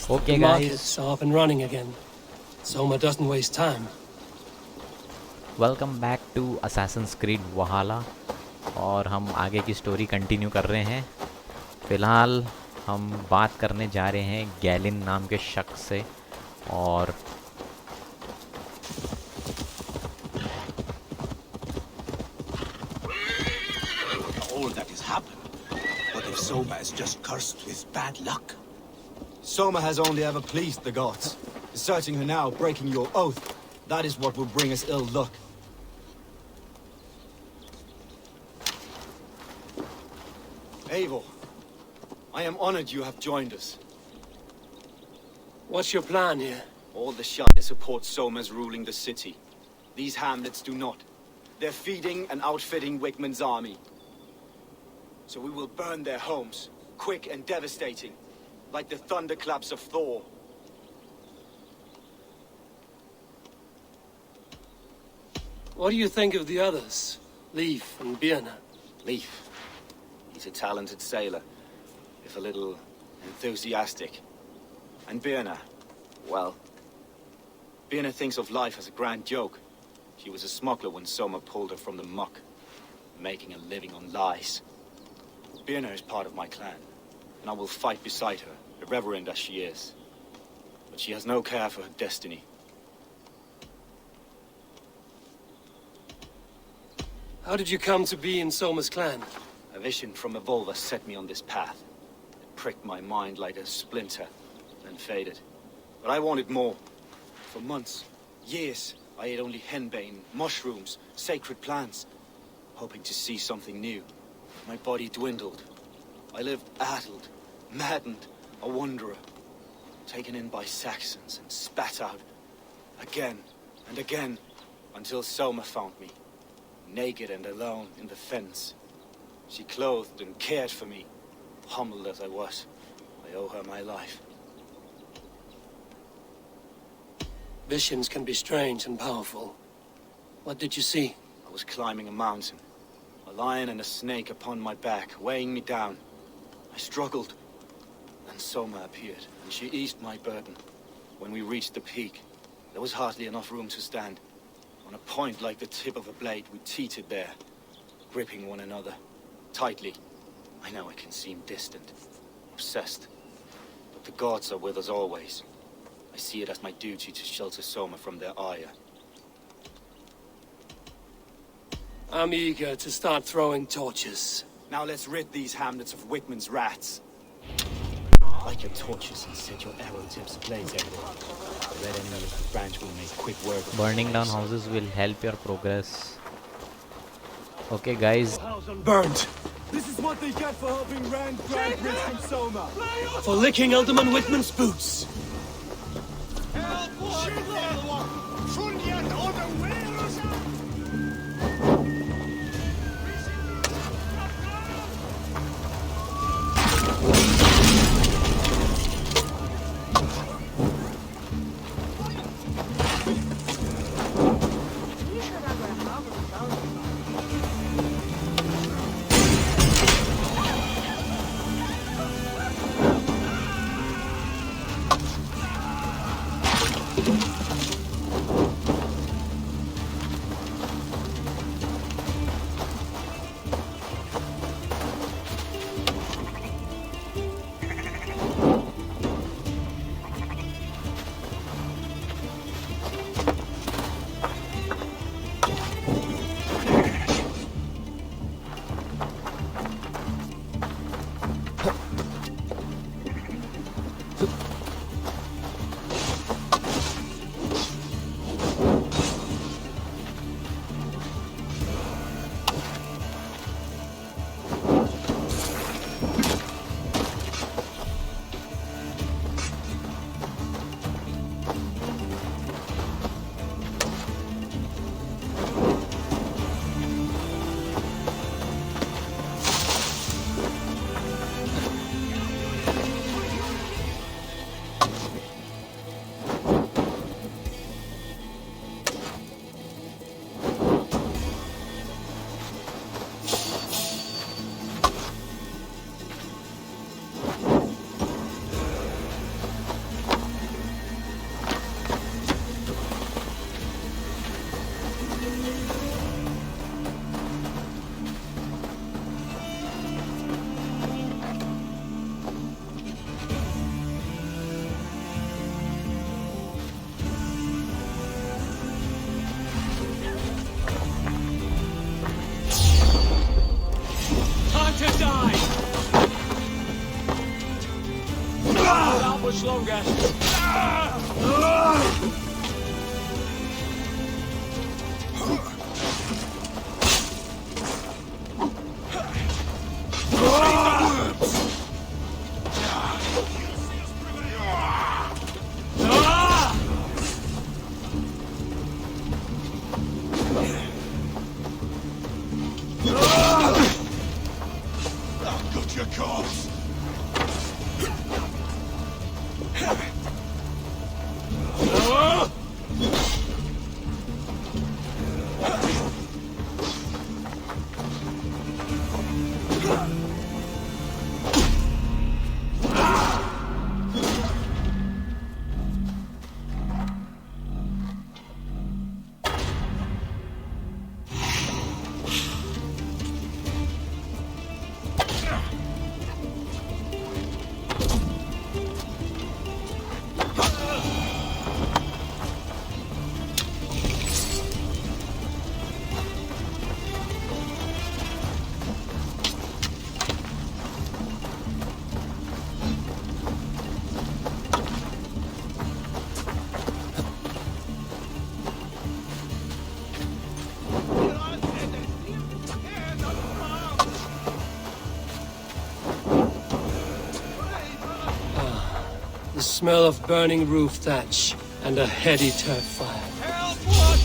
Okay, the guys. markets are up and running again. Soma doesn't waste time. Welcome back to Assassin's Creed Valhalla और हम आगे की story continue कर रहे हैं। फ़िलहाल हम बात करने जा रहे हैं गैलिन नाम के शख्स से और all that has happened. What if Soma is just cursed with bad luck? Soma has only ever pleased the gods. Deserting her now, breaking your oath, that is what will bring us ill luck. Eivor, I am honored you have joined us. What's your plan here? All the Shire support Soma's ruling the city. These hamlets do not. They're feeding and outfitting Wigmund's army. So we will burn their homes, quick and devastating, like the thunderclaps of Thor. What do you think of the others? Leif and Birna? Leif. He's a talented sailor, if a little enthusiastic. And Birna, well, Birna thinks of life as a grand joke. She was a smuggler when Soma pulled her from the muck, making a living on lies. Birna is part of my clan, and I will fight beside her, irreverent as she is. But she has no care for her destiny. How did you come to be in Soma's clan? A vision from Revolves set me on this path. It pricked my mind like a splinter, then faded. But I wanted more. For months, years, I ate only henbane, mushrooms, sacred plants, hoping to see something new. My body dwindled. I lived addled, maddened, a wanderer, taken in by Saxons and spat out again and again until Soma found me, naked and alone in the fens. She clothed and cared for me, humbled as I was. I owe her my life. Visions can be strange and powerful. What did you see? I was climbing a mountain. A lion and a snake upon my back, weighing me down. I struggled. Then Soma appeared, and she eased my burden. When we reached the peak, there was hardly enough room to stand. On a point like the tip of a blade, we teetered there, gripping one another, tightly. I know it can seem distant, obsessed, but the gods are with us always. I see it as my duty to shelter Soma from their ire. I'm eager to start throwing torches. Now let's rid these hamlets of Wigmund's rats. Light your torches and set your arrow tips ablaze everywhere. The red enemy of the branch will make quick work of burning down houses will help your progress. Okay, guys. Burned. This is what they get for helping Rand drag Rich from Soma. For licking Alderman Wigmund's boots. much longer. Got your corpse. The smell of burning roof thatch and a heady turf fire. Help! What?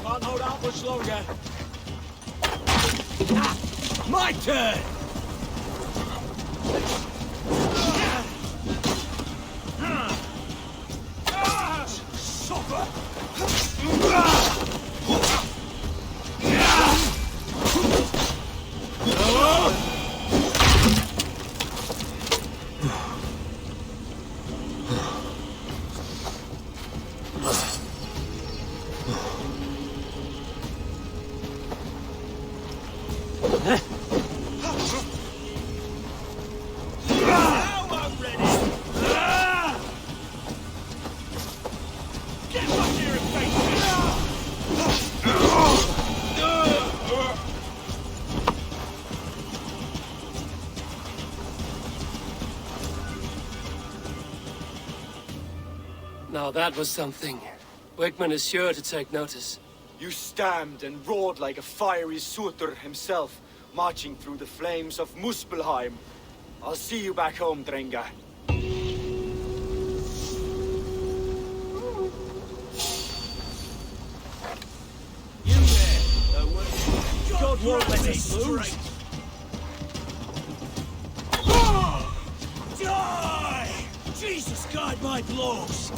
Can't hold out much longer. My turn! Now that was something. Wickman is sure to take notice. You stamped and roared like a fiery Surtur himself, marching through the flames of Muspelheim. I'll see you back home, Drenga. You there! God won't let us lose! Die! Jesus, guide my blows!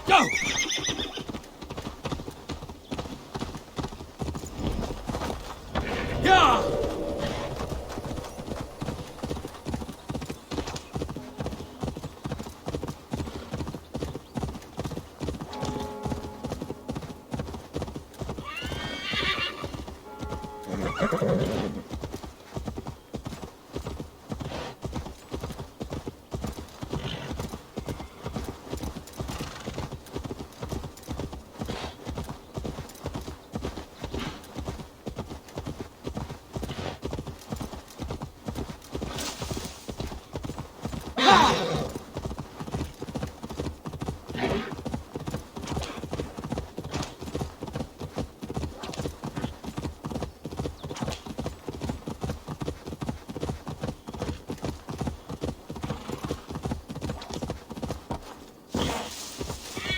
Go! Yeah!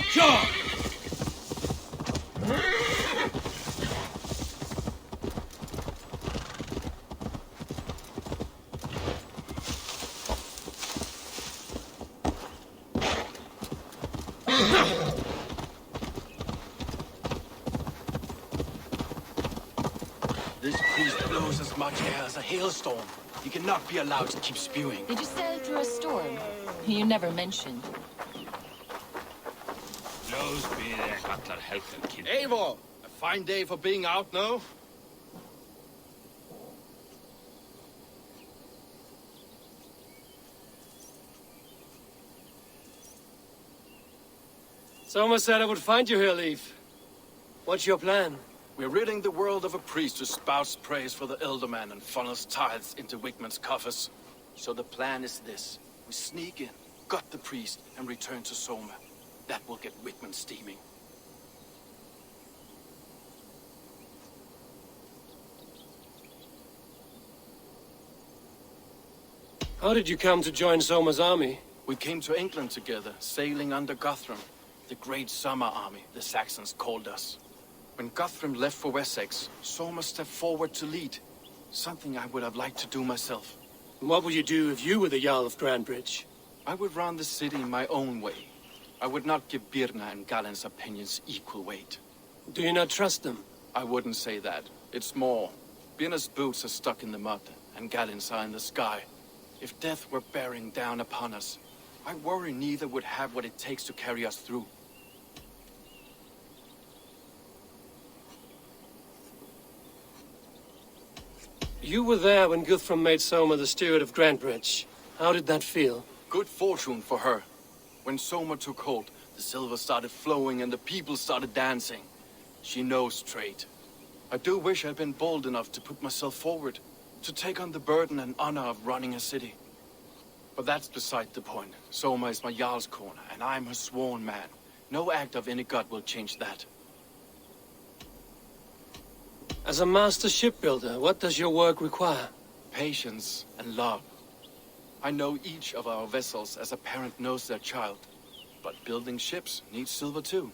Sure! This priest blows as much air as a hailstorm. He cannot be allowed to keep spewing. Did you sail through a storm? You never mentioned. Eivor! A fine day for being out, no? Soma said I would find you here, Leif. What's your plan? We're ridding the world of a priest who spouts praise for the Elderman and funnels tithes into Wickman's coffers. So the plan is this. We sneak in, gut the priest, and return to Soma. That will get Wickman steaming. How did you come to join Soma's army? We came to England together, sailing under Guthrum. The Great Summer Army, the Saxons called us. When Guthrum left for Wessex, Soma stepped forward to lead. Something I would have liked to do myself. And what would you do if you were the Jarl of Grandbridge? I would run the city my own way. I would not give Birna and Galen's opinions equal weight. Do you not trust them? I wouldn't say that. It's more. Birna's boots are stuck in the mud, and Galen's are in the sky. If death were bearing down upon us, I worry neither would have what it takes to carry us through. You were there when Guthrum made Soma the steward of Grandbridge. How did that feel? Good fortune for her. When Soma took hold, the silver started flowing and the people started dancing. She knows trade. I do wish I'd been bold enough to put myself forward, to take on the burden and honor of running a city. But that's beside the point. Soma is my Jarl's corner, and I'm her sworn man. No act of any god will change that. As a master shipbuilder, what does your work require? Patience and love. I know each of our vessels as a parent knows their child. But building ships needs silver too.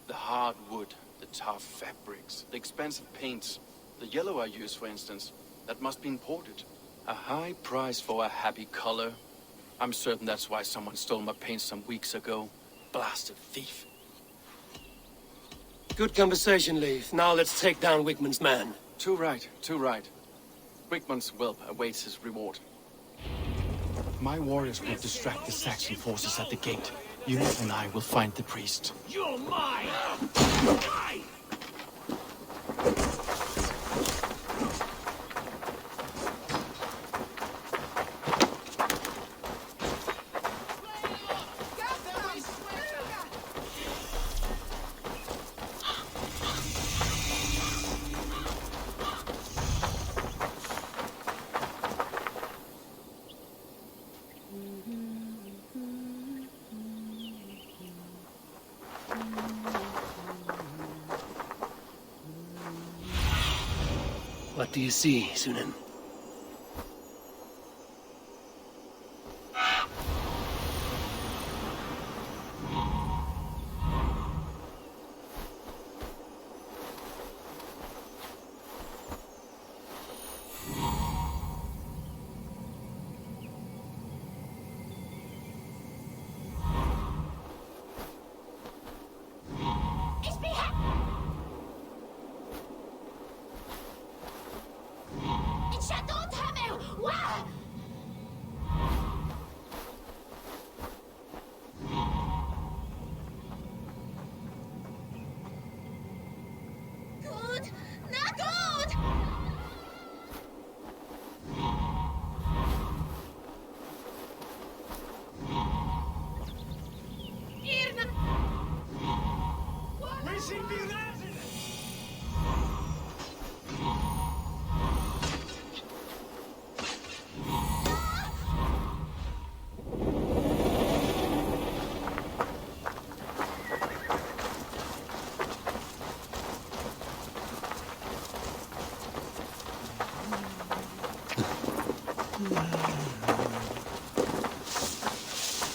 The hard wood, the tough fabrics, the expensive paints. The yellow I use, for instance, that must be imported. A high price for a happy color. I'm certain that's why someone stole my paint some weeks ago. Blasted thief. Good conversation, Leif. Now let's take down Wickman's man. Too right, too right. Wickman's whelp awaits his reward. My warriors will distract the Saxon forces at the gate. You and I will find the priest. You're mine! Mine! What do you see, Sunan?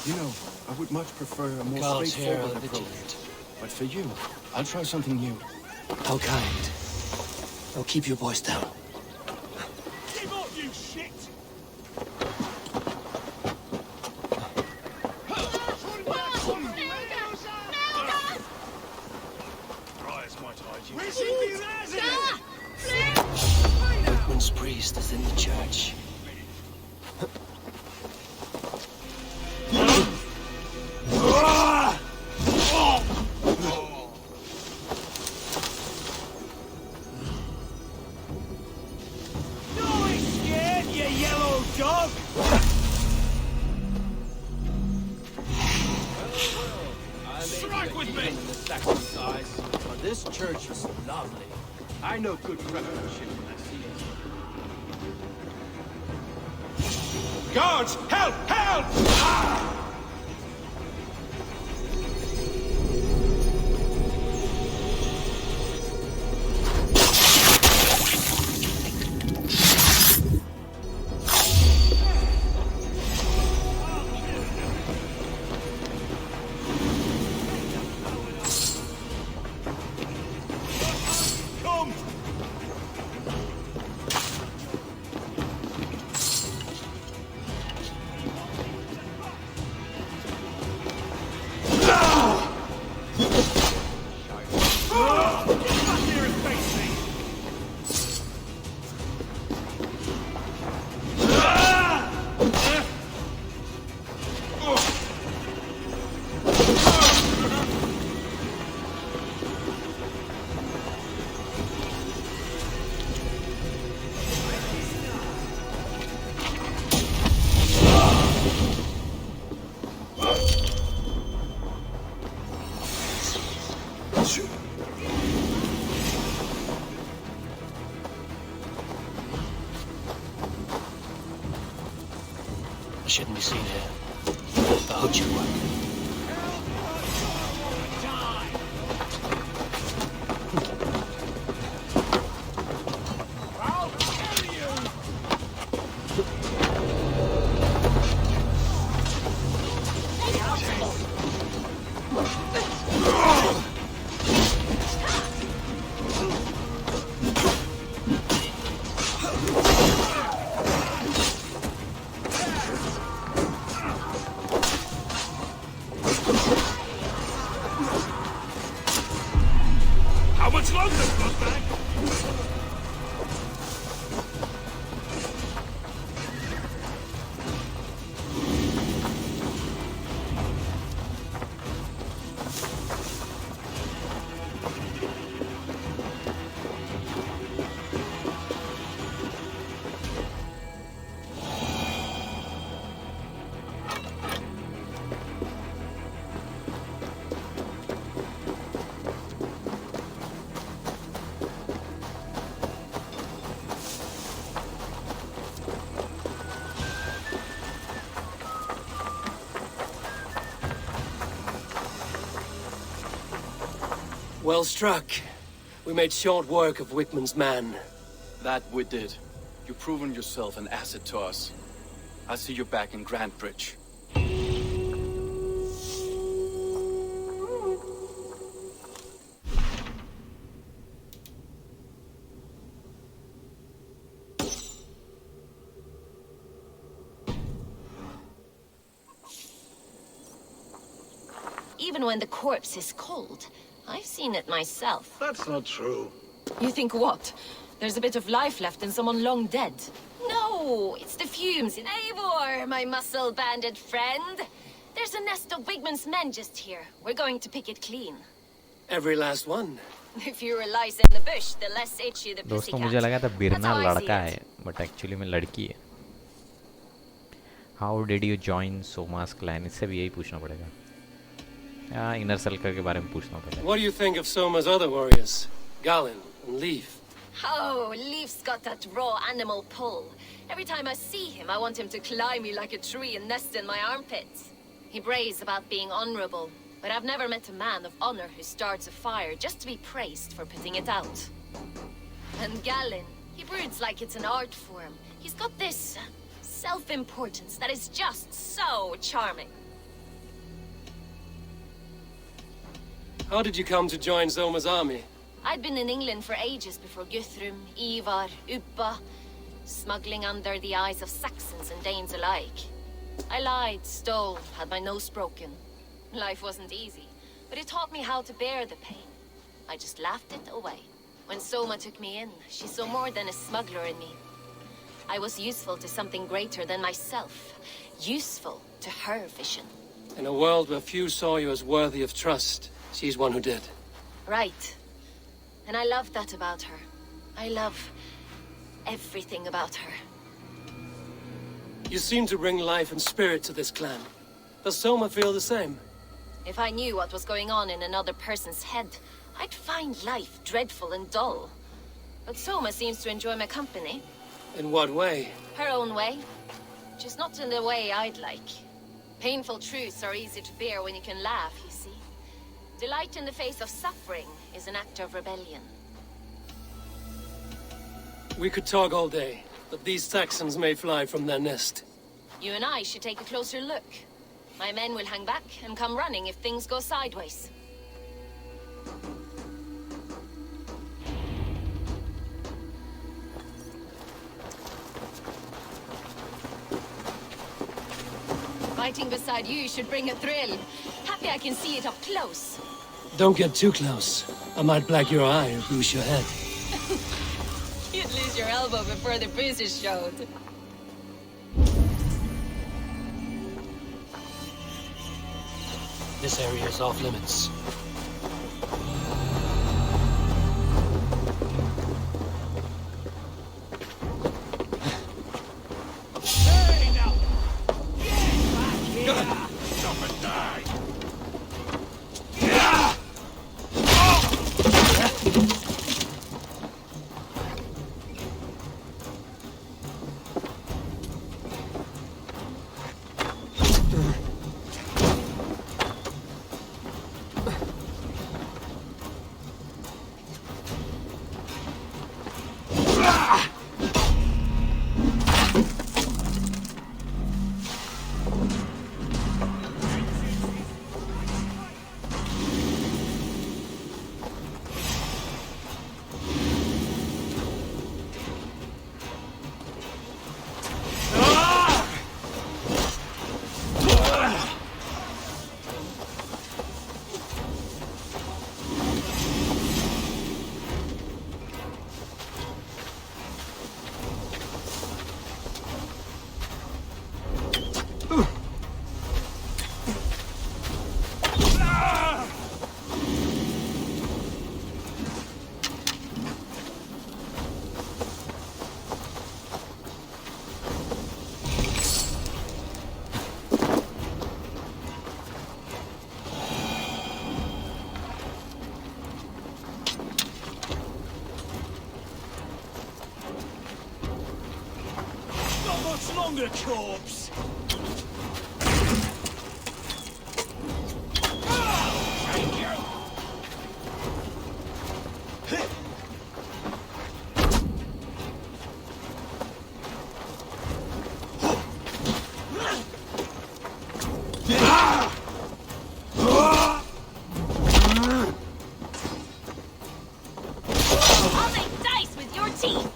You know, I would much prefer a more Guards here straightforward are approach. vigilant. But for you, I'll try something new. How kind. I'll keep your voice down. Give up, you shit! Briars might hide you. Whitman's priest is in the church. Strike with me! But this church is lovely. I know good craftsmanship when I see it. Guards! Help! Help! Come! I shouldn't be seen here. I hope you work. How much longer, Bloodbag? Well struck. We made short work of Wickman's man. That we did. You've proven yourself an asset to us. I'll see you back in Grantbridge. Even when the corpse is cold. I've seen it myself. That's not true. You think what? There's a bit of life left in someone long dead. No, it's the fumes in Eivor, my muscle-banded friend. There's a nest of Wigman's men just here. We're going to pick it clean. Every last one. The fewer lice in the bush, the less itchy the दोस्तों pussycat. मुझे लगा था That's बिरना how I see लड़का it. है but actually में लड़की है. How did you join Soma's clan? इससे भी यही पूछना पड़ेगा. इनर सर्कल के बारे में पूछता हूँ पहले. What do you think of Soma's other warriors? Galin and Leaf? Oh, Leaf's got that raw animal pull. Every time I see him, I want him to climb me like a tree and nest in my armpits. He brags about being honorable, but I've never met a man of honor who starts a fire just to be praised for putting it out. And Galin, he broods like it's an art form. He's got this self-importance that is just so charming. How did you come to join Soma's army? I'd been in England for ages before Guthrum, Eivor, Uppa, smuggling under the eyes of Saxons and Danes alike. I lied, stole, had my nose broken. Life wasn't easy, but it taught me how to bear the pain. I just laughed it away. When Soma took me in, she saw more than a smuggler in me. I was useful to something greater than myself. Useful to her vision. In a world where few saw you as worthy of trust, she's one who did. Right. And I love that about her. I love everything about her. You seem to bring life and spirit to this clan. Does Soma feel the same? If I knew what was going on in another person's head, I'd find life dreadful and dull. But Soma seems to enjoy my company. In what way? Her own way. Just not in the way I'd like. Painful truths are easy to bear when you can laugh, you see. Delight in the face of suffering is an act of rebellion. We could talk all day, but these Saxons may fly from their nest. You and I should take a closer look. My men will hang back and come running if things go sideways. Fighting beside you should bring a thrill. Happy I can see it up close. Don't get too close. I might black your eye or bruise your head. You'd lose your elbow before the bruises showed. This area is off limits. Hey, now! Get back here! Stop and die! Not much longer, corpse! Thank you! I'll make dice with your teeth!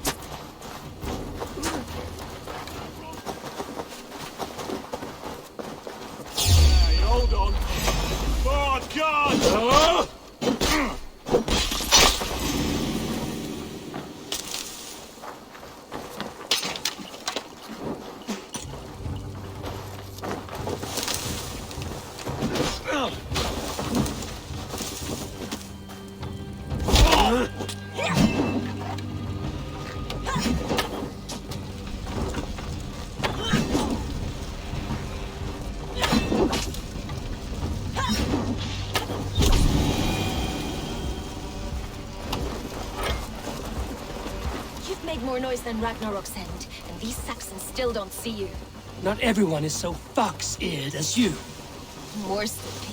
Hey, hold on. Oh, God! made more noise than Ragnarok's end, and these Saxons still don't see you. Not everyone is so fox-eared as you. More's the pity.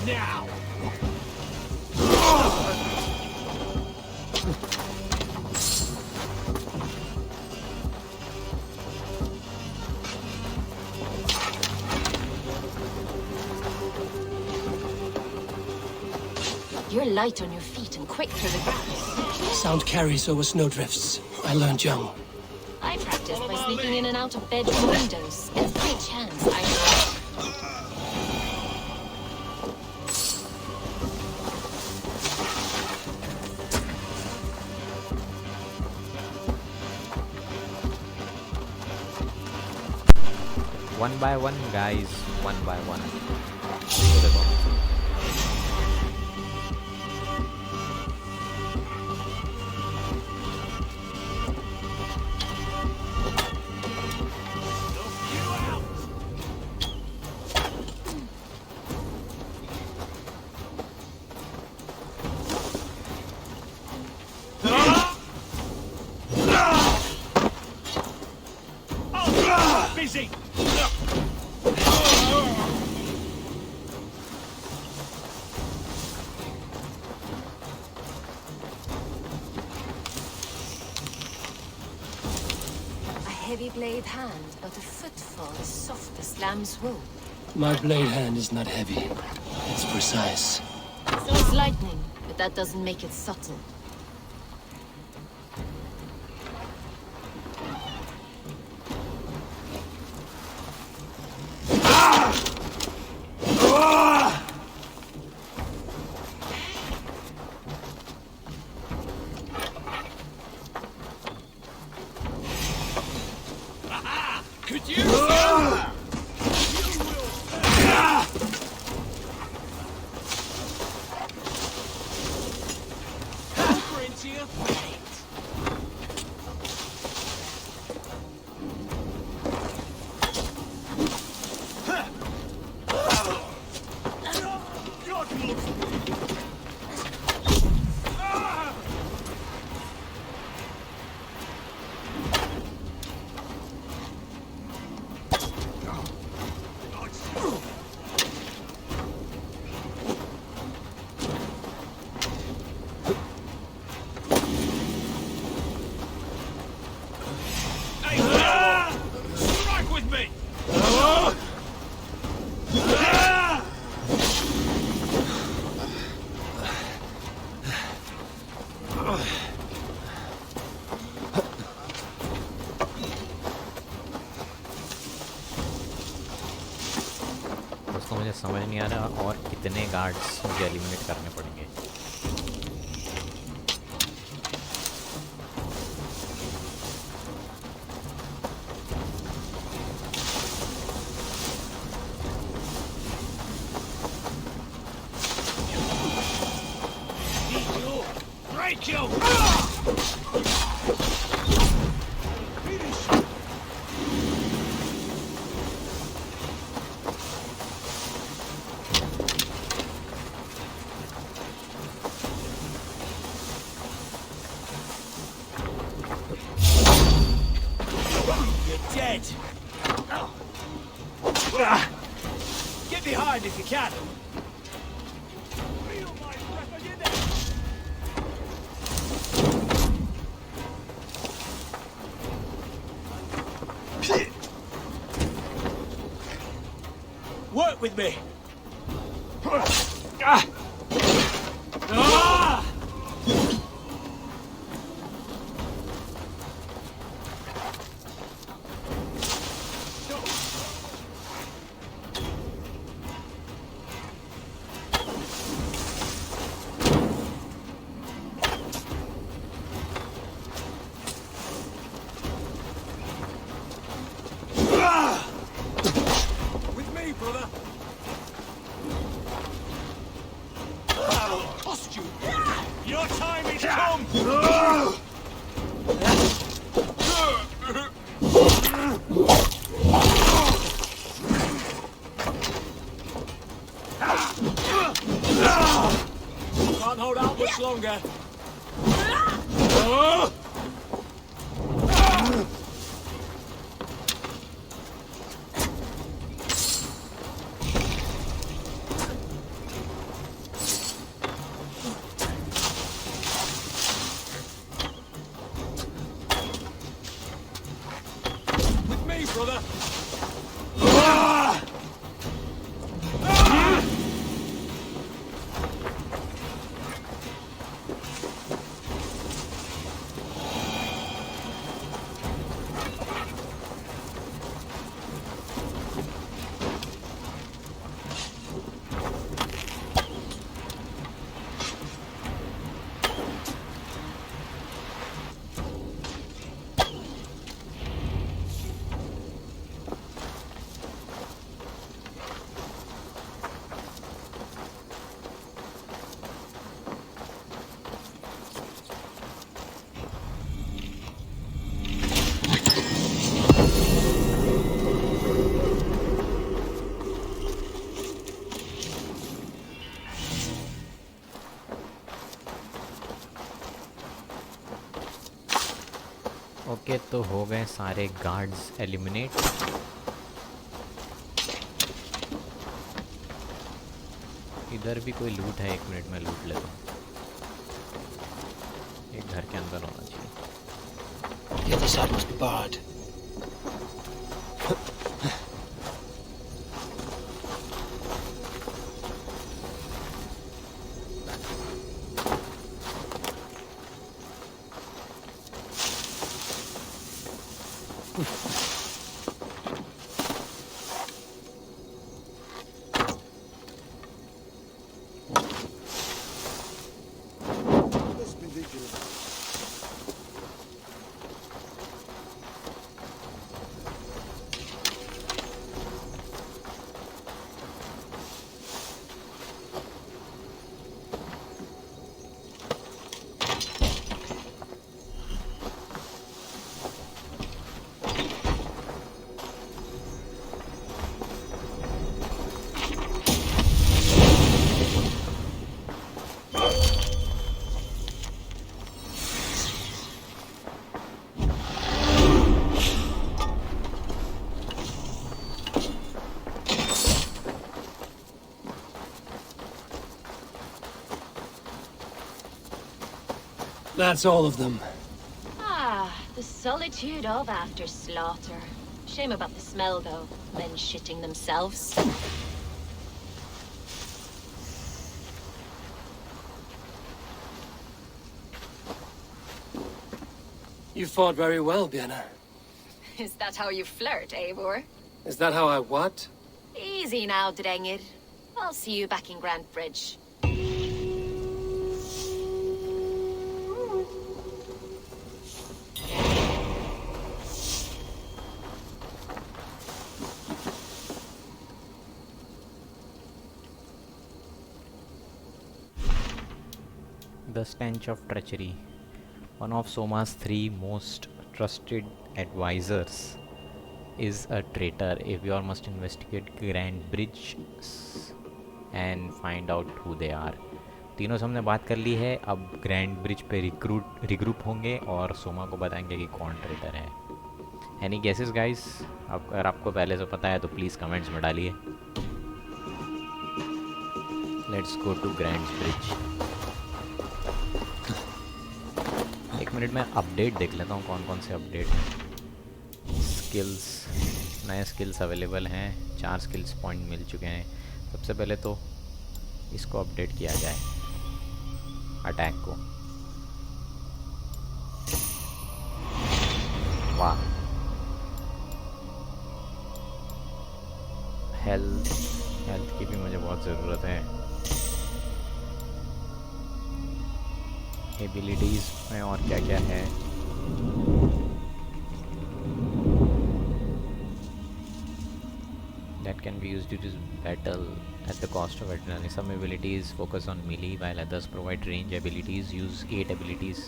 Now! You're light on your feet and quick through the grass. Sound carries over snowdrifts. I learned young. I practiced by sneaking in and out of bedroom windows. And good chance I know. One by one, guys. One by one. देखो देखो. Busy! A heavy blade hand, but a footfall as soft as lamb's wool. My blade hand is not heavy. It's precise. So it's lightning, but that doesn't make it subtle. Could you? Over into your fate. God loves me. Strike with me! दोस्तों मुझे समझ नहीं आ रहा और कितने guards मुझे eliminate करने पड़ेंगे. Break you! You're dead. Get behind if you can. Feel my breath on your neck. Work with me. With me, brother. I'll cost you. Can't hold out much longer. With me, brother. Okay तो हो गए सारे guards eliminate. इधर भी कोई लूट है, 1 minute में लूट लेता हूँ। एक घर के अंदर होना चाहिए। The other side must be barred. That's all of them. Ah, the solitude of after slaughter. Shame about the smell, though. Men shitting themselves. You fought very well, Bianna. Is that how you flirt, Eivor? Is that how I what? Easy now, Drengir. I'll see you back in Grand Bridge. The Stench of Treachery. One of Soma's 3 most trusted advisors is a traitor. Eivor must investigate Grand Bridge and find out who they are. तीनों से हमने बात कर ली है। अब grand bridge पे regroup होंगे और सोमा को बताएंगे कि कौन ट्रेटर है। Any guesses guys? अगर आपको पहले से पता है तो प्लीज़ कमेंट्स में डालिए। Let's go to grand bridge. 1 minute में अपडेट देख लेता हूँ कौन कौन से अपडेट हैं। स्किल्स, नए स्किल्स अवेलेबल हैं। 4 स्किल्स पॉइंट मिल चुके हैं। सबसे पहले तो इसको अपडेट किया जाए, अटैक को। वाह, हेल्थ की भी मुझे बहुत ज़रूरत है। एबिलिटीज़ में और क्या क्या है? That can be used during battle at the cost of adrenaline. Some abilities focus on melee while others provide range abilities. Use 8 abilities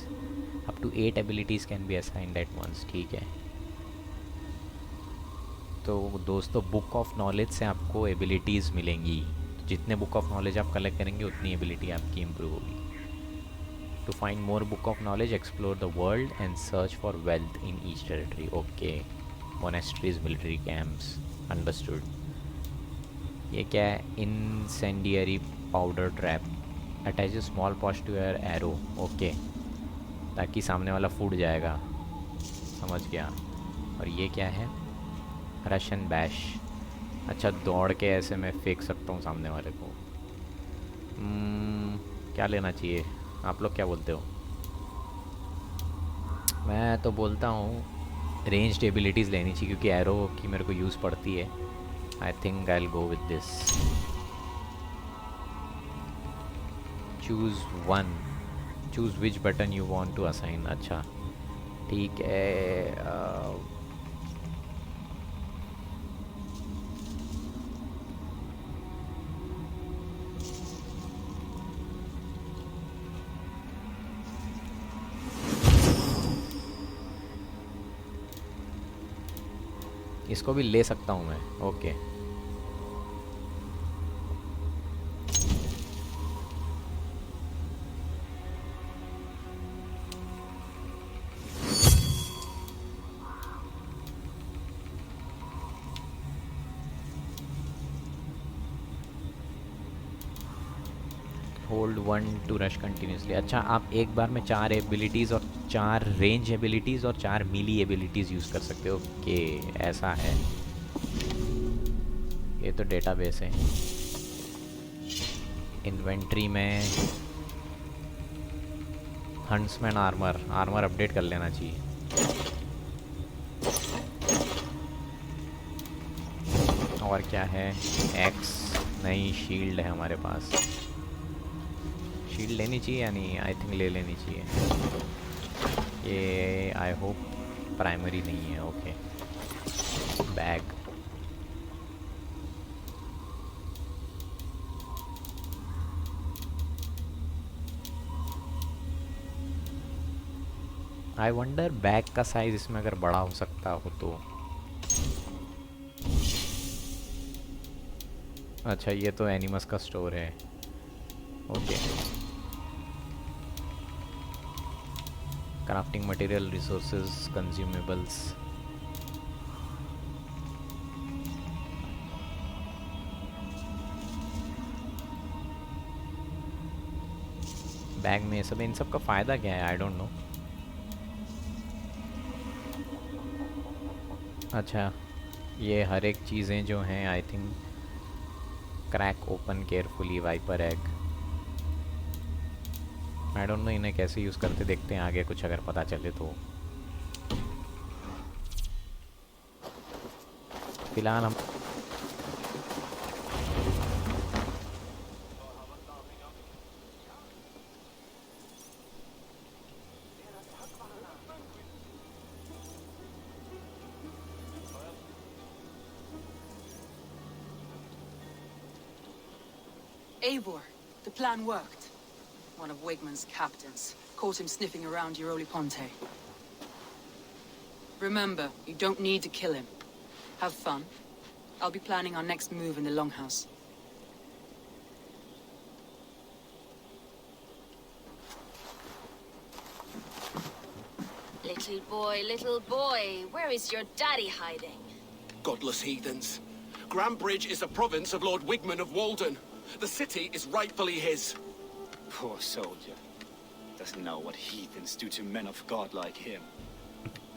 up to 8 abilities can be assigned at once, ठीक है। तो दोस्तों book of knowledge से आपको abilities मिलेंगी, जितने book of knowledge आप collect करेंगे उतनी एबिलिटी आपकी इम्प्रूव होगी। To find more book of knowledge explore the world and search for wealth in each territory, okay. Monasteries, military camps, understood. ये क्या है? Incendiary powder trap, attach a small post to your arrow, okay, ताकि सामने वाला फूट जाएगा, समझ गया। और ये क्या है? रशियन बैश, अच्छा दौड़ के ऐसे मैं फेंक सकता हूँ सामने वाले को। क्या लेना चाहिए? आप लोग क्या बोलते हो? मैं तो बोलता हूँ रेंज्ड एबिलिटीज़ लेनी चाहिए, क्योंकि एरो की मेरे को यूज़ पड़ती है। I think I will go with this. Choose one, choose which button you want to assign, अच्छा ठीक है। इसको भी ले सकता हूँ मैं, okay. Hold 1 to rush continuously, अच्छा आप एक बार में 4 एबिलिटीज़ और 4 रेंज एबिलिटीज़ और 4 मीली एबिलिटीज़ यूज़ कर सकते हो, ओके ऐसा है। ये तो डेटाबेस है। इन्वेंट्री में हंट्समैन आर्मर, आर्मर अपडेट कर लेना चाहिए। और क्या है? एक्स नहीं, शील्ड है हमारे पास। शील्ड लेनी चाहिए या नहीं? आई थिंक ले लेनी चाहिए। ये आई होप प्राइमरी नहीं है, okay. Bag, I wonder bag का साइज इसमें अगर बड़ा हो सकता हो तो। अच्छा ये तो एनिमस का स्टोर है, okay. Crafting material, resources, consumables. Bag में सब, इन सब का फ़ायदा क्या है? I don't know. अच्छा ये हर एक चीज़ें जो हैं I think crack open carefully, viper egg, I don't know इन्हें कैसे यूज़ करते, देखते हैं आगे कुछ अगर पता चले तो। फिलहाल हम Eivor, the plan worked. One of Wigman's captains caught him sniffing around Euroli Ponte. Remember, you don't need to kill him. Have fun. I'll be planning our next move in the Longhouse. Little boy, where is your daddy hiding? Godless heathens. Grambridge is a province of Lord Wigman of Walden. The city is rightfully his. Poor soldier. Doesn't know what heathens do to men of God like him.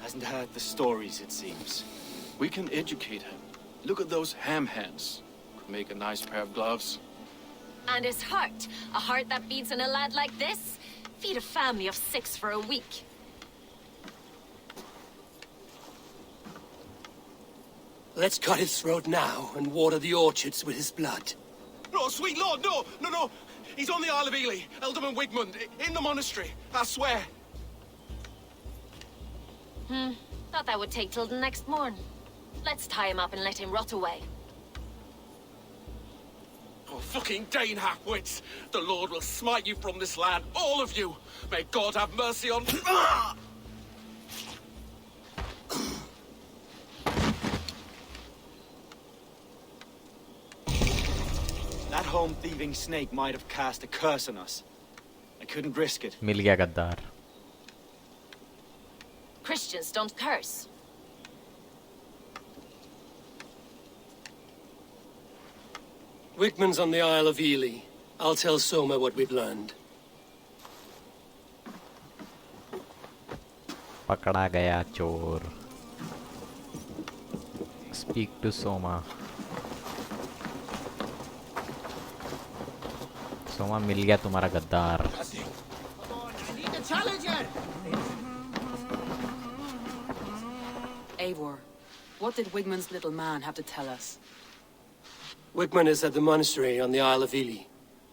Hasn't heard the stories, it seems. We can educate him. Look at those ham hands. Could make a nice pair of gloves. And his heart. A heart that beats in a lad like this? Feed a family of 6 for a week. Let's cut his throat now and water the orchards with his blood. No, sweet lord, no, no, no. He's on the Isle of Ely, Ealdorman Wigmund, in the monastery, I swear. Thought that would take till the next morn. Let's tie him up and let him rot away. Oh, fucking Dane halfwits! The Lord will smite you from this land, all of you! May God have mercy on... That home-thieving snake might have cast a curse on us. I couldn't risk it. मिल गया गद्दार. Christians don't curse. Wigman's on the Isle of Ely. I'll tell Soma what we've learned. पकड़ा गया चोर. Speak to Soma. Soma मिल गया तुम्हारा गद्दार. Eivor, what did Wigman's little man have to tell us? Wigman is at the monastery on the Isle of Ely.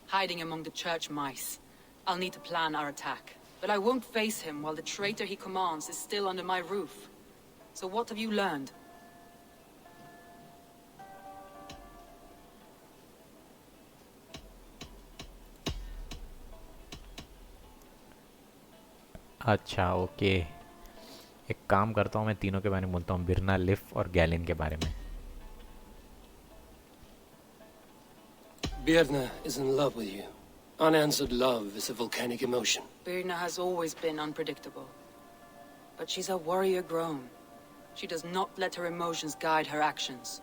Hiding among the church mice. I'll need to plan our attack. But I won't face him while the traitor he commands is still under my roof. So what have you learned? अच्छा okay. एक काम करता हूँ, मैं तीनों के बारे में बोलता हूँ. बिरना, लिफ और गैलिन के बारे में. Birna is in love with you. Unanswered love is a volcanic emotion. Birna has always been unpredictable. But she's a warrior grown. She does not let her emotions guide her actions.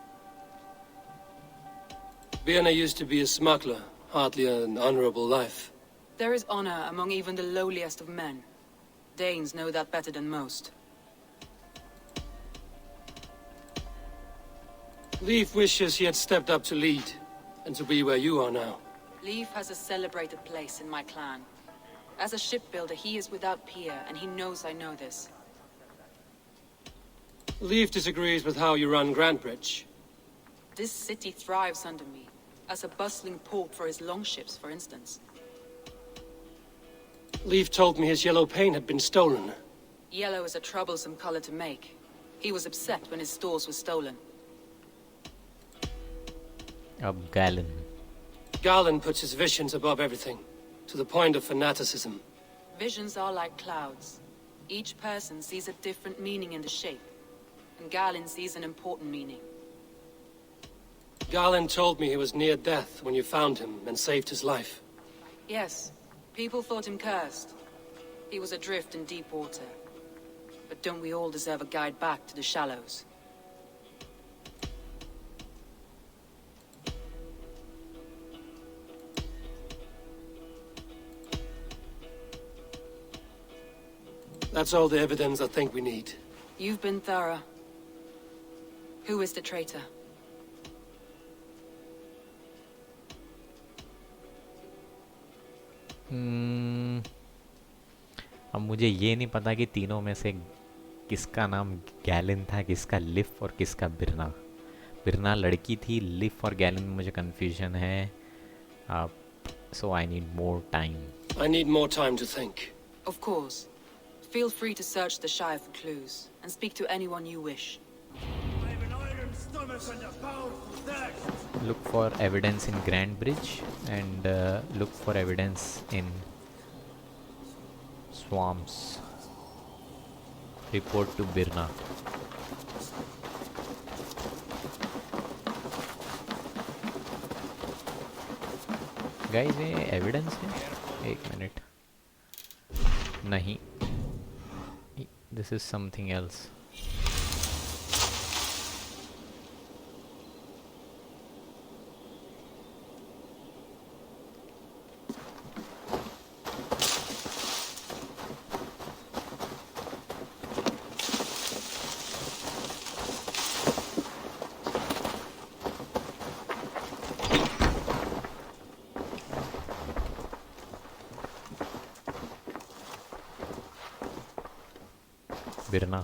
Birna used to be a smuggler, hardly an honorable life. There is honor among even the lowliest of men. Danes know that better than most. Leif wishes he had stepped up to lead, and to be where you are now. Leif has a celebrated place in my clan. As a shipbuilder, he is without peer, and he knows I know this. Leif disagrees with how you run Grantbridge. This city thrives under me, as a bustling port for his longships, for instance. Leif told me his yellow paint had been stolen. Yellow is a troublesome color to make. He was upset when his stores were stolen. अब गैलिन. Garland puts his visions above everything, to the point of fanaticism. Visions are like clouds. Each person sees a different meaning in the shape, and Galen sees an important meaning. Garland told me he was near death when you found him and saved his life. Yes, people thought him cursed. He was adrift in deep water. But don't we all deserve a guide back to the shallows? That's all the evidence I think we need. You've been thorough. Who is the traitor? अब मुझे ये नहीं पता कि तीनों में से किसका नाम गैलिन था, किसका लिफ और किसका बिरना. बिरना लड़की थी, लिफ और गैलिन में मुझे कंफ्यूजन है. So I need more time. I need more time to think. Of course. Feel free to search the Shire for clues, and speak to anyone you wish. I have an iron stomach and a powerful thirst. Look for evidence in Grand Bridge and look for evidence in swamps. Report to Birna. Guys, ये evidence है. एक minute. नहीं, this is something else. बिरना.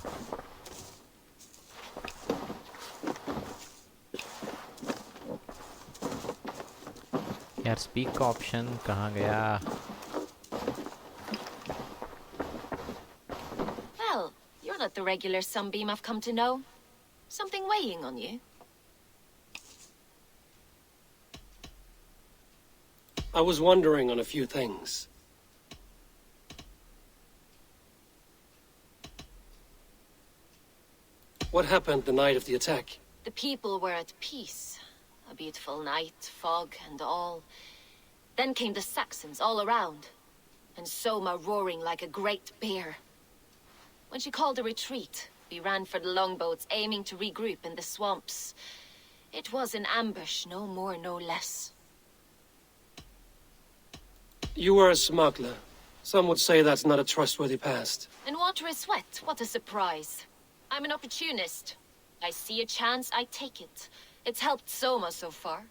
यार speak का option कहाँ गया? Well, you're not the regular sunbeam I've come to know. Something weighing on you? I was wondering on a few things. What happened the night of the attack? The people were at peace. A beautiful night, fog and all. Then came the Saxons all around, and Soma roaring like a great bear. When she called a retreat, we ran for the longboats, aiming to regroup in the swamps. It was an ambush, no more, no less. You were a smuggler. Some would say that's not a trustworthy past. And water is wet, what a surprise. I'm an opportunist. I see a chance, I take it. It's helped Soma so far.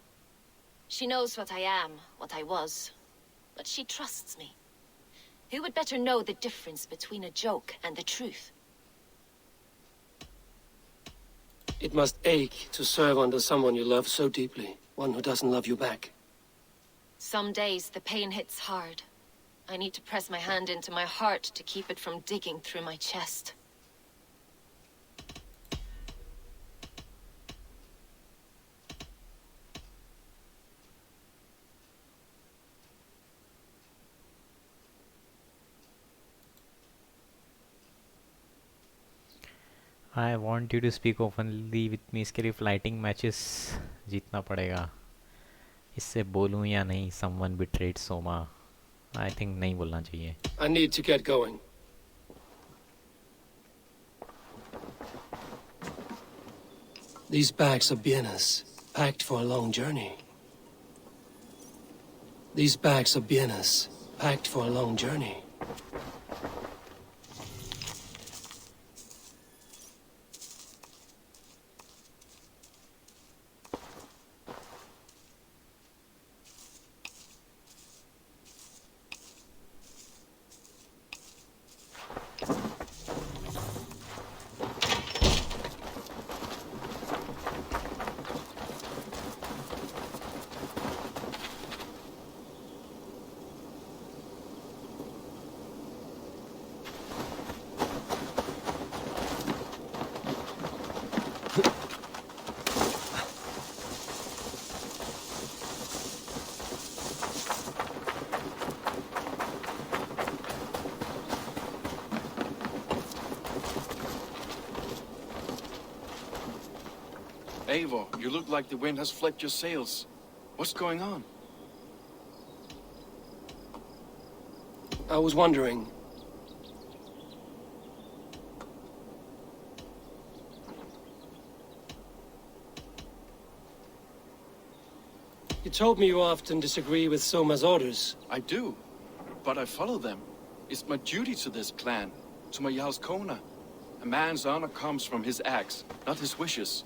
She knows what I am, what I was. But she trusts me. Who would better know the difference between a joke and the truth? It must ache to serve under someone you love so deeply. One who doesn't love you back. Some days the pain hits hard. I need to press my hand into my heart to keep it from digging through my chest. I want you to speak openly with me. इसके लिए fighting matches जीतना पड़ेगा. इससे बोलूँ या नहीं? Someone betrayed Soma. I think नहीं बोलना चाहिए. I need to get going. These bags are bienes, packed for a long journey. These bags are bienes, packed for a long journey. Eivor, you look like the wind has flipped your sails. What's going on? I was wondering. You told me you often disagree with Soma's orders. I do, but I follow them. It's my duty to this clan, to my Jarl's Kona. A man's honor comes from his acts, not his wishes.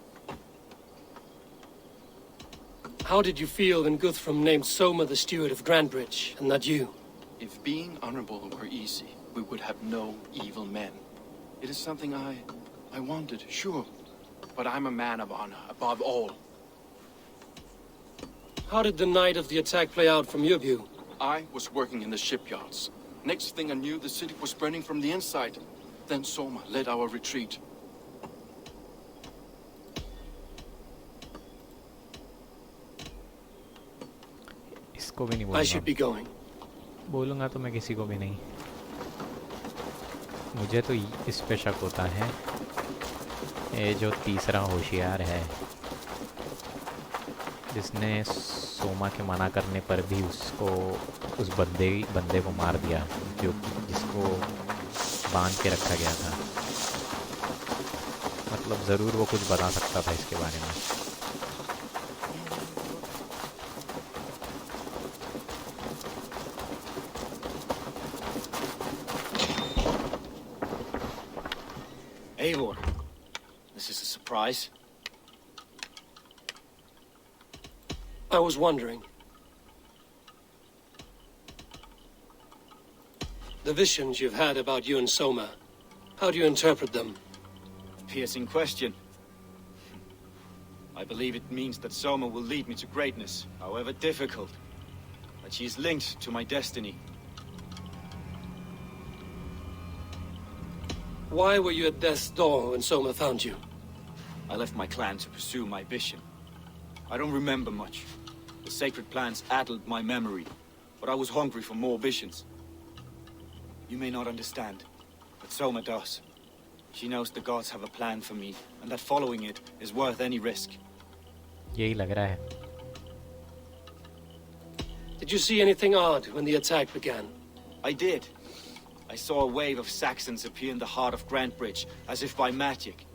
How did you feel when Guthrum named Soma the steward of Grandbridge, and not you? If being honorable were easy, we would have no evil men. It is something I wanted, sure. But I'm a man of honor, above all. How did the night of the attack play out from your view? I was working in the shipyards. Next thing I knew, the city was burning from the inside. Then Soma led our retreat. इसको भी नहीं I should बोलूँगा. be going. बोलूँगा तो मैं किसी को भी नहीं. मुझे तो इस पे शक होता है. ये जो तीसरा होशियार है, जिसने सोमा के मना करने पर भी उसको उस बंदे को मार दिया, जो जिसको बांध के रखा गया था. मतलब ज़रूर वो कुछ बता सकता था इसके बारे में. Eivor, this is a surprise. I was wondering. The visions you've had about you and Soma, how do you interpret them? Piercing question. I believe it means that Soma will lead me to greatness, however difficult. That she is linked to my destiny. Why were you at death's door when Soma found you? I left my clan to pursue my vision. I don't remember much. The sacred plants addled my memory. but I was hungry for more visions. You may not understand, but Soma does. She knows the gods have a plan for me, and that following it is worth any risk. यही लग रहा है. Did you see anything odd when the attack began? I did. I saw a wave of Saxons appear in the heart of Grantbridge, as if by magic.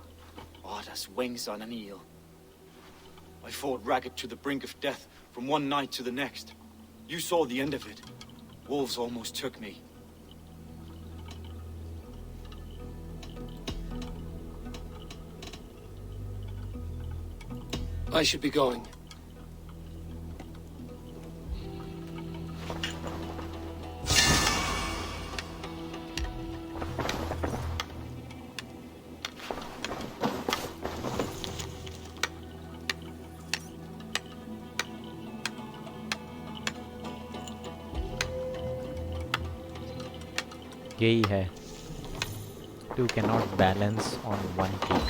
Odd as wings on an eel. I fought ragged to the brink of death from one night to the next. You saw the end of it. Wolves almost took me. I should be going. यही है. You cannot balance on one peak.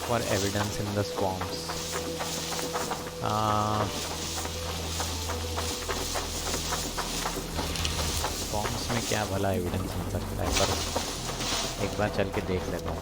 For evidence in the swamps. Swamps में क्या भला evidence मिल सकता है, पर एक बार चल के देख लेता हूँ.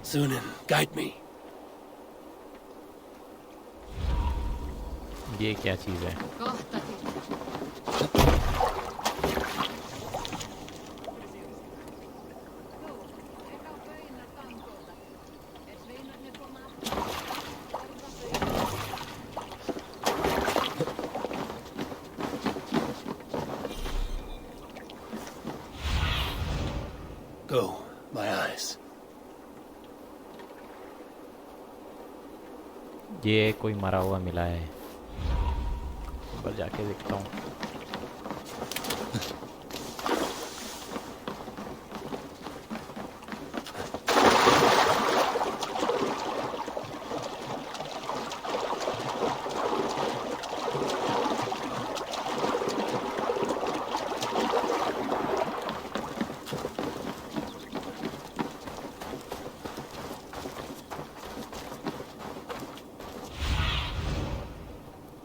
Sunan, guide me. ये क्या चीज़ है? Go, my eyes. ये कोई मरा हुआ मिला है. ऊपर जाके देखता हूँ.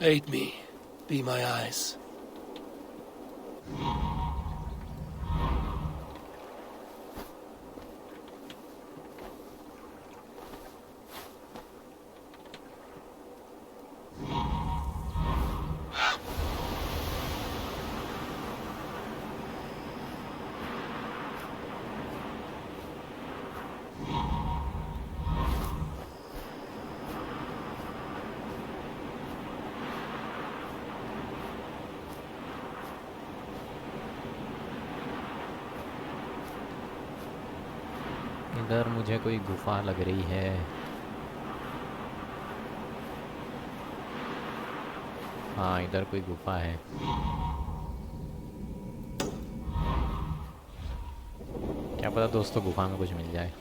Aid me. Be my eyes. इधर मुझे कोई गुफा लग रही है. हाँ, इधर कोई गुफा है. क्या पता दोस्तों गुफा में कुछ मिल जाए.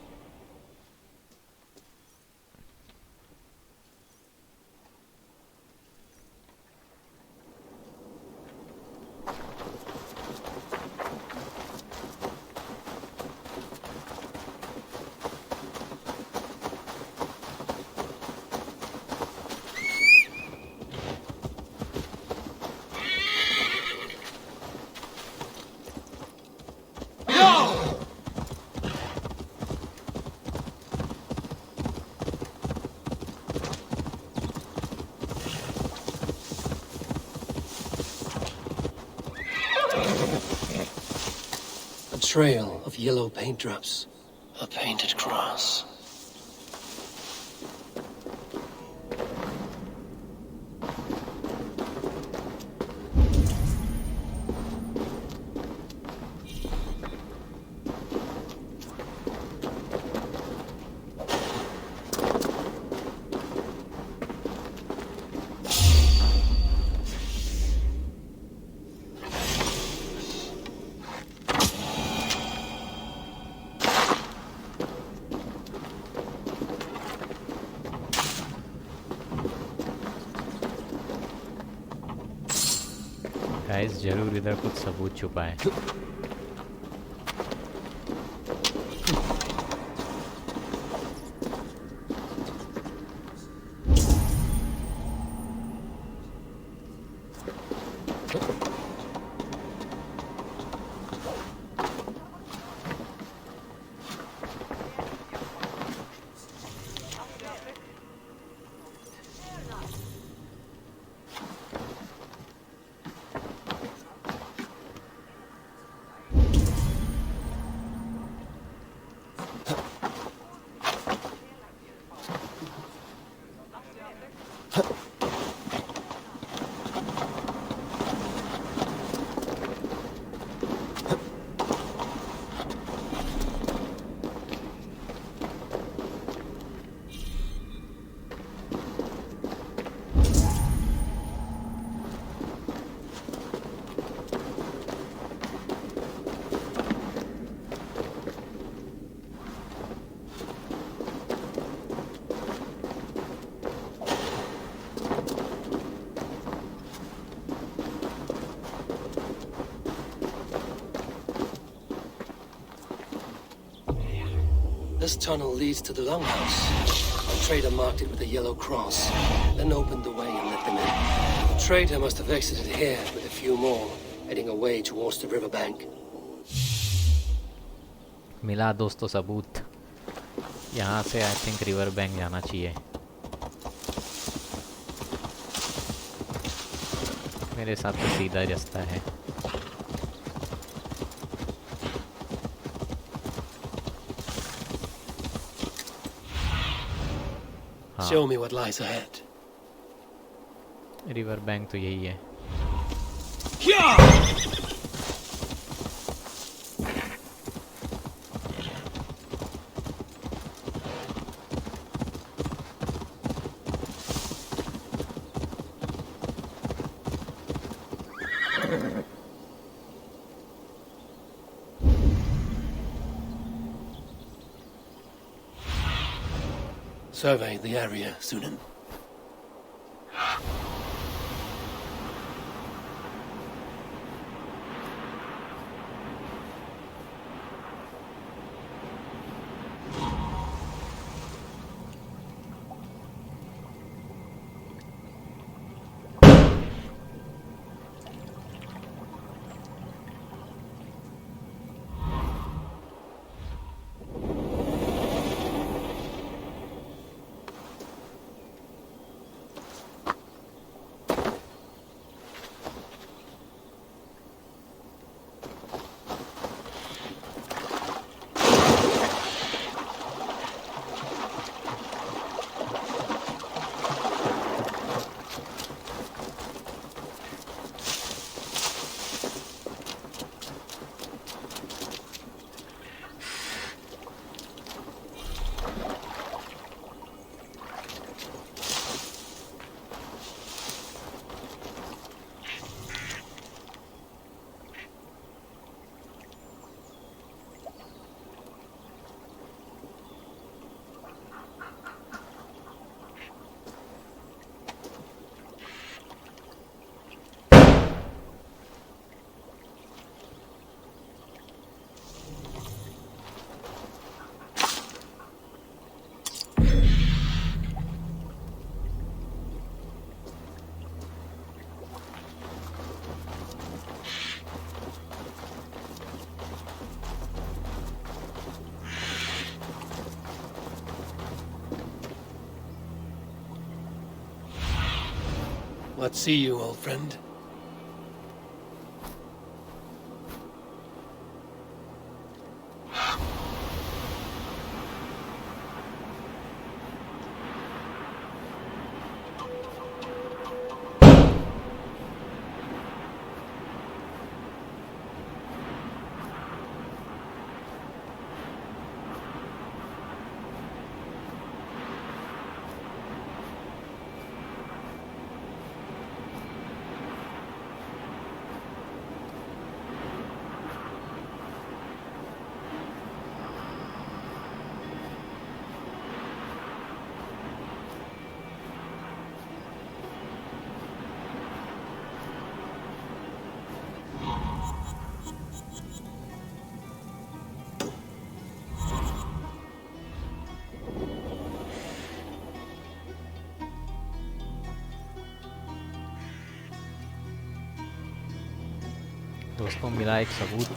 Trail of yellow paint drops. A painted cross. Guys जरूर इधर कुछ सबूत छुपा है। This tunnel leads to the longhouse. A trader marked it with a yellow cross, then opened the way and let them in. The trader must have exited here with a few more, heading away towards the riverbank. मिला दोस्तों सबूत। यहाँ से I think river bank जाना चाहिए। मेरे हिसाब से सीधा रास्ता है। Show me what lies ahead. River bank तो यही है। Survey the area, Sunan. Let's see you, old friend. उसको मिला एक सबूत।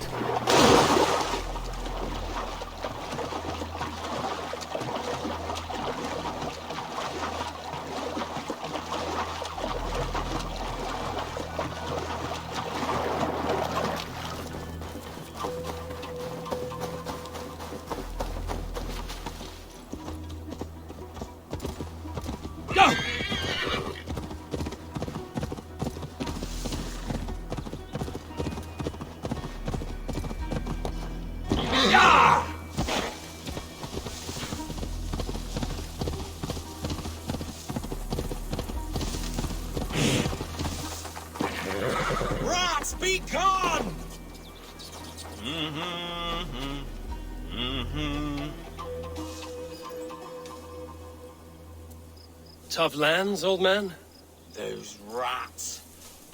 Rats, be gone! Tough lands, old man? Those rats.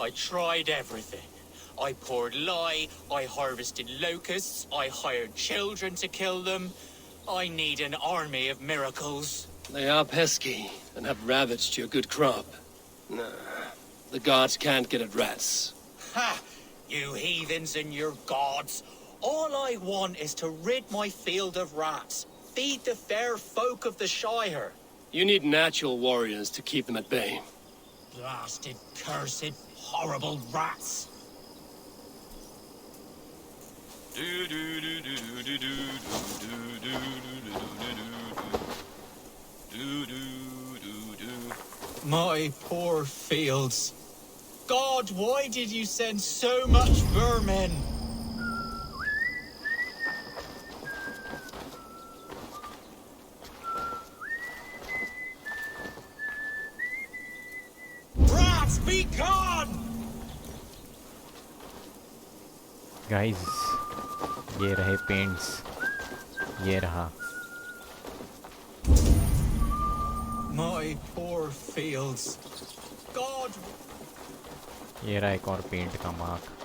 I tried everything. I poured lye, I harvested locusts, I hired children to kill them. I need an army of miracles. They are pesky and have ravaged your good crop. Nah, the gods can't get at rats. Ha! You heathens and your gods. All I want is to rid my field of rats. Feed the fair folk of the Shire. You need natural warriors to keep them at bay. Blasted, cursed, horrible rats. My poor fields. God, why did you send so much vermin? Rats, be gone! Guys ये रहे paints, ये रहा। My poor fields. God. ये रहा एक और paint का mark.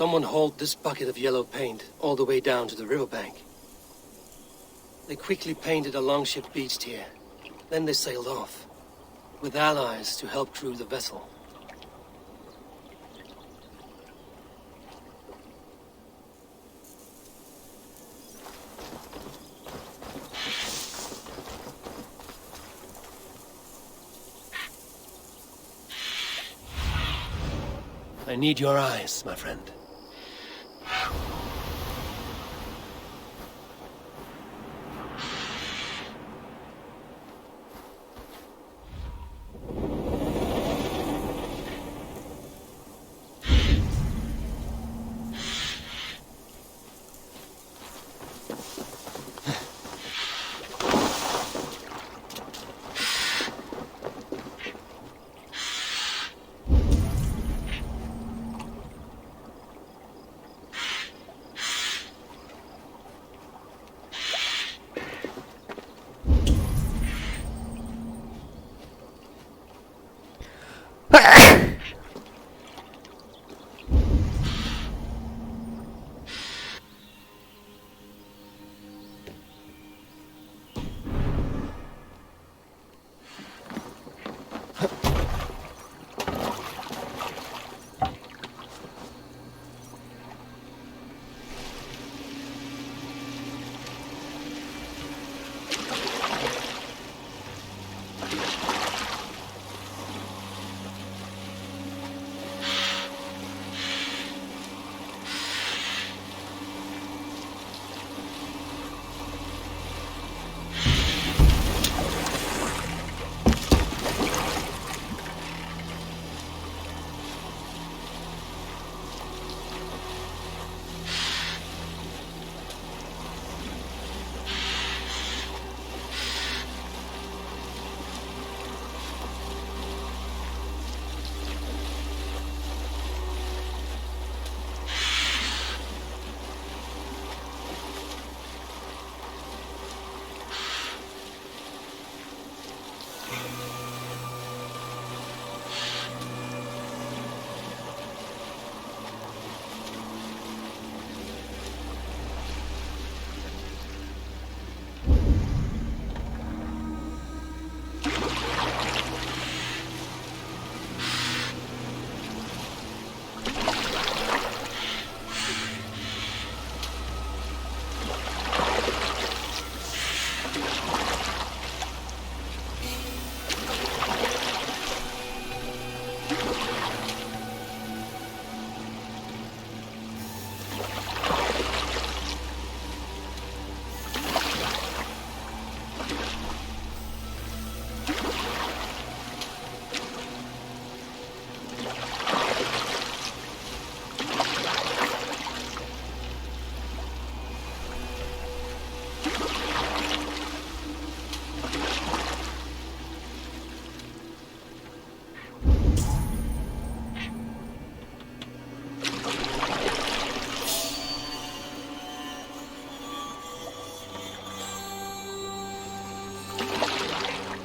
Someone hauled this bucket of yellow paint all the way down to the riverbank. They quickly painted a longship beached here. Then they sailed off, with allies to help crew the vessel. I need your eyes, my friend.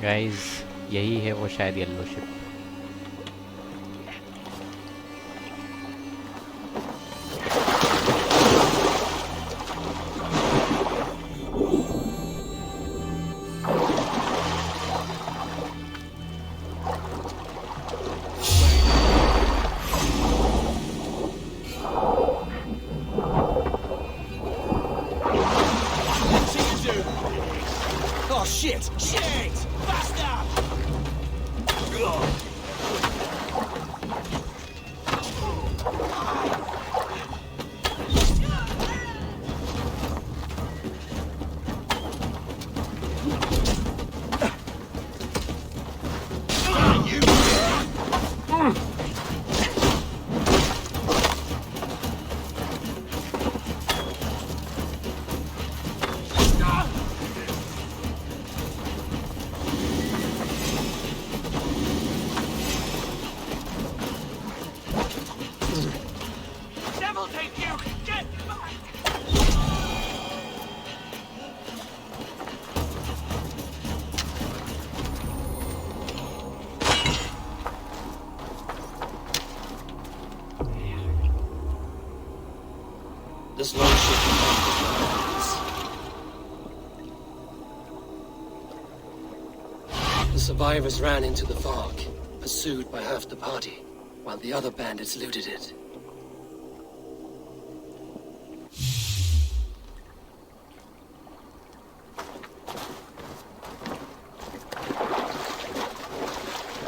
Guys यही है वो शायद yellow ship. Oh shit! Shit! Faster! Devil take you! Get back! This long ship is The survivors ran into the fog, pursued by half the party, while the other bandits looted it.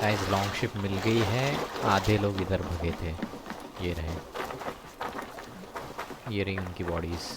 Guys long ship मिल गई है। आधे लोग इधर भगे थे। ये रहे, ये रही उनकी bodies.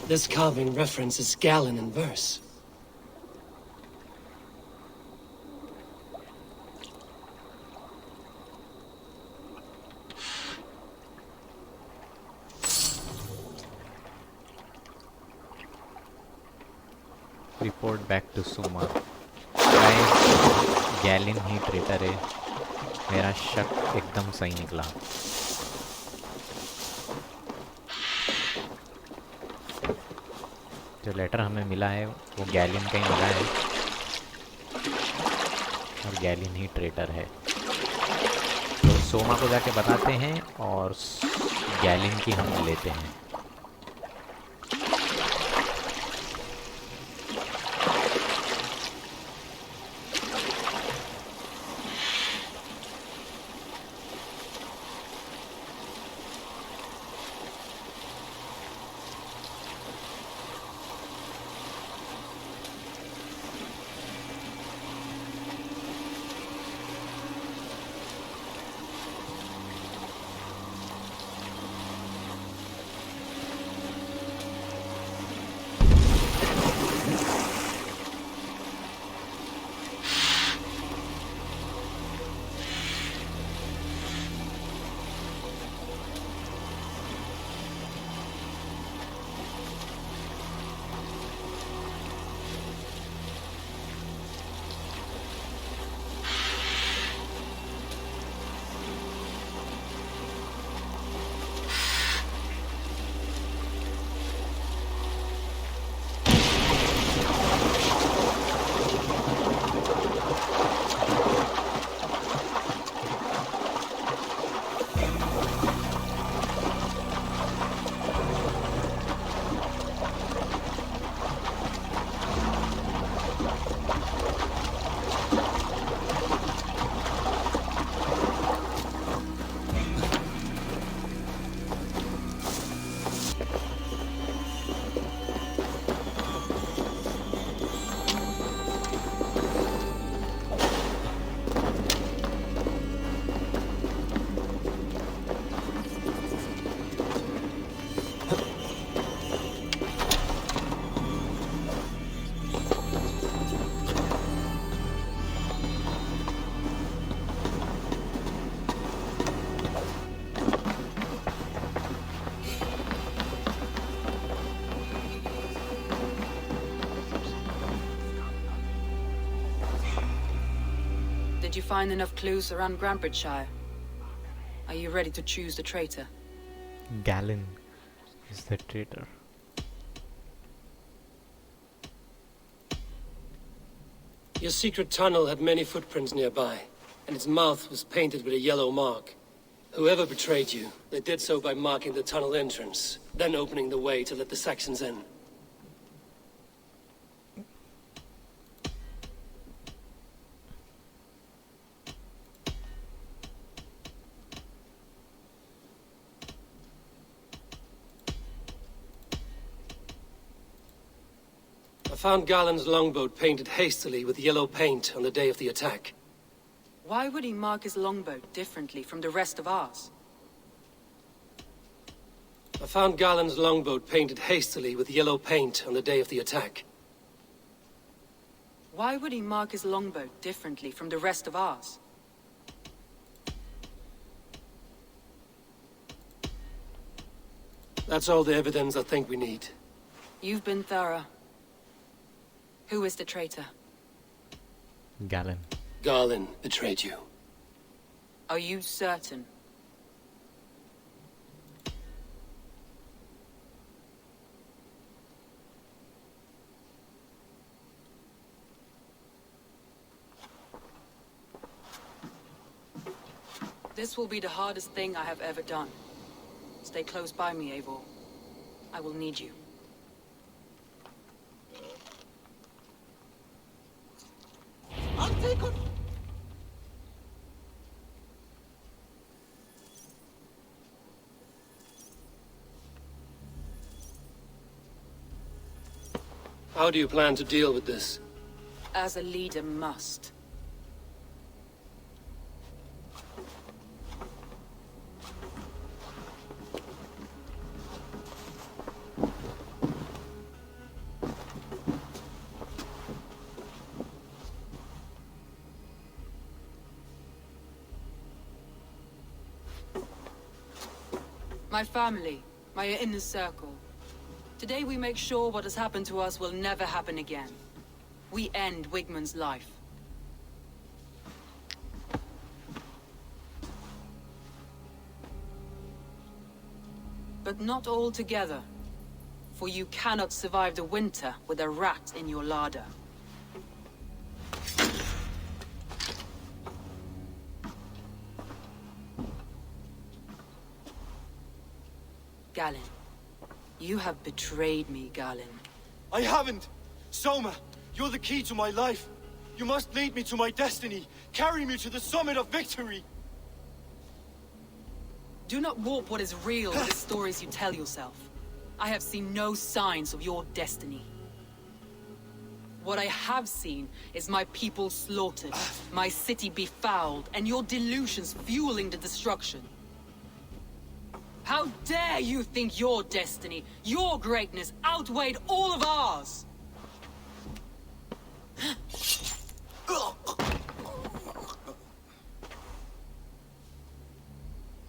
This carving references Galen in verse. Report back to Suma. Guys Galen he traitor है। मेरा शक एकदम सही निकला। जो लेटर हमें मिला है वो गैलिन का ही मिला है और गैलिन ही ट्रेटर है। तो सोमा को जाके बताते हैं और गैलिन की हम लेते हैं। Did you find enough clues around Grandbridgeshire? Are you ready to choose the traitor? Galen is the traitor. Your secret tunnel had many footprints nearby, and its mouth was painted with a yellow mark. Whoever betrayed you, they did so by marking the tunnel entrance, then opening the way to let the Saxons in. I found Galen's longboat painted hastily with yellow paint on the day of the attack. Why would he mark his longboat differently from the rest of ours? I found Galen's longboat painted hastily with yellow paint on the day of the attack. Why would he mark his longboat differently from the rest of ours? That's all the evidence I think we need. You've been thorough. Who is the traitor? Galen. Galen betrayed you. Are you certain? This will be the hardest thing I have ever done. Stay close by me, Eivor. I will need you. I'll take on. How do you plan to deal with this? As a leader must. My family, my inner circle. Today we make sure what has happened to us will never happen again. We end Wigmund's life. But not all together. For you cannot survive the winter with a rat in your larder. Galen. You have betrayed me, Galen. I haven't! Soma, you're the key to my life. You must lead me to my destiny. Carry me to the summit of victory. Do not warp what is real with the stories you tell yourself. I have seen no signs of your destiny. What I have seen is my people slaughtered, my city befouled, and your delusions fueling the destruction. How dare you think your destiny, your greatness, outweighed all of ours?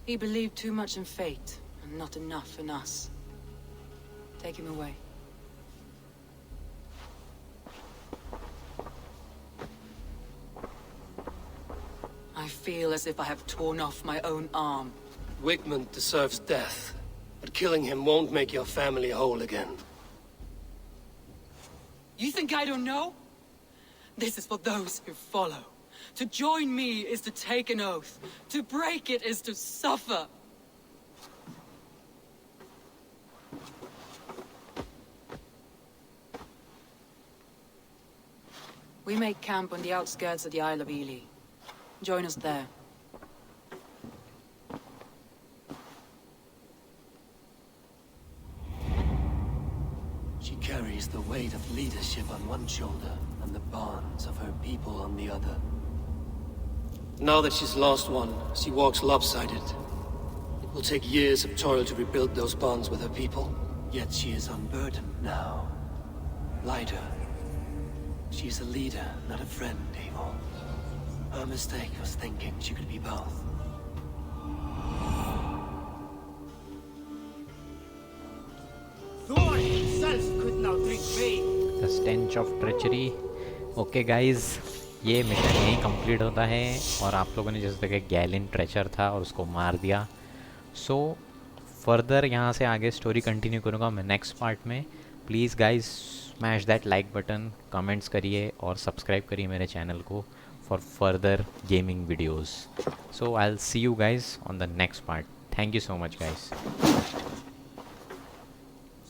He believed too much in fate, and not enough in us. Take him away. I feel as if I have torn off my own arm. Wigmund deserves death, but killing him won't make your family whole again. You think I don't know? This is for those who follow. To join me is to take an oath. To break it is to suffer. We make camp on the outskirts of the Isle of Ely. Join us there. She carries the weight of leadership on one shoulder and the bonds of her people on the other. Now that she's lost one, she walks lopsided. It will take years of toil to rebuild those bonds with her people. Yet she is unburdened now. Lighter. She's a leader, not a friend, Eivor. Her mistake was thinking she could be both. Thor himself could now drink vein. The Stench of Treachery. Okay guys, ये mission यहीं complete होता है और आप लोगों ने जैसे देखा गैलिन ट्रेचर था और उसको मार दिया। सो फर्दर यहाँ से आगे स्टोरी कंटिन्यू करूँगा मैं नेक्स्ट पार्ट में। Please guys smash that like button, comments करिए और सब्सक्राइब करिए मेरे चैनल को for further gaming videos. So I will see you guys on the next part. Thank you so much guys.